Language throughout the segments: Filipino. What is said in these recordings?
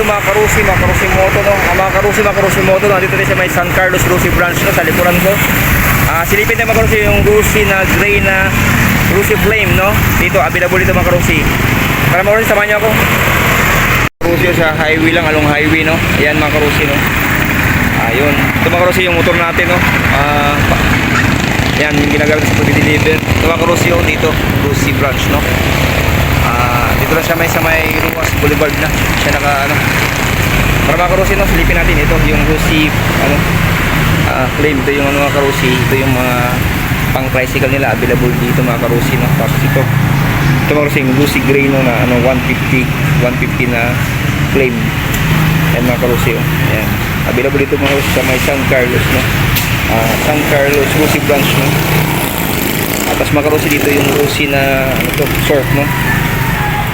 Hello mga karusi moto no. Mga karusi moto no. Dito rin sa may San Carlos Rusi branch no, sa likuran ko. Silipin tayo mga karusi yung Rusi na gray na Rusi Flame no. Dito available dito mga karusi. Para mga karusi, samahan niyo ako. Karusi sa highway lang, along highway no. Ayan mga karusi no. Ayun. Ito mga karusi yung motor natin no. Yan yung ginagamit sa pag-deliver. Ito mga karusi yung dito, Rusi branch no. Dito lang siya sa may Ruas Boulevard na. Siya naka ano. Para mga karusi no, silipin natin ito yung Rusi ano claim. Ito yung ano mga karusi, ito yung mga pang tricycle nila available dito mga karusi no. Tapos ito mga karusi yung Rusi gray no na ano 150 na claim. Ayan mga karusi oh. Ayan. Available dito mga karusi sa may San Carlos no. San Carlos Rusi branch no. Tapos mga karusi dito yung Rusi na ano to, surf no.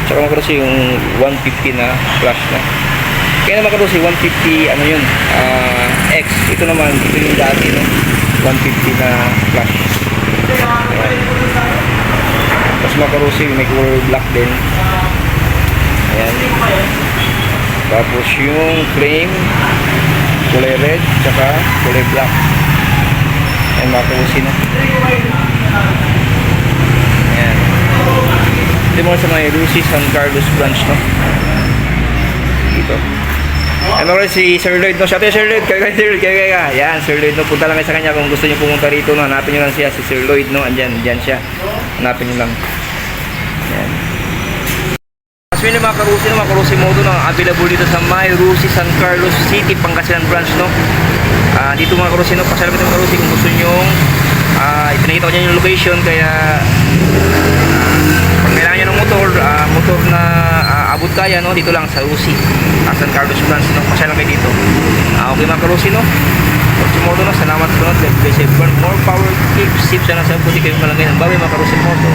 Tsaka mga karusi yung 150 na flash no. Kaya naman karusi 150 ano yun X. Ito naman ito yung dati no, 150 na flash. Tapos mga karusi may color black din. Ayan. Tapos yung frame kulay red tsaka kulay black. Ayan mga karusi no. Ayan. Ito mo sa may Rusi San Carlos branch no. Dito. Ano rin si Sir Lloyd no. Shout out Sir Lloyd. Kaya. Yan Sir Lloyd no. Punta lang kayo sa kanya kung gusto niyo pumunta rito no. Hanapin niyo lang siya si Sir Lloyd no. Andyan siya. Hanapin niyo lang. Yan. Kasi yun mga karusi moto no. Available dito sa may Rusi San Carlos City Pangasinan branch no. Dito mga karusi no. Pasyal mga karusi kung gusto niyo ipinakita ko niya yung location. Kaya pag kailangan nyo ng motor na abot kaya no, dito lang sa Rusi San Carlos branch no, pasya lang kayo dito. Okay mga karusi no, Rusi moto no, salamat sa sunod. Let's play safe, burn more power, keep safe. Sana sa puti kayo malangay ng bawi mga karusi moto.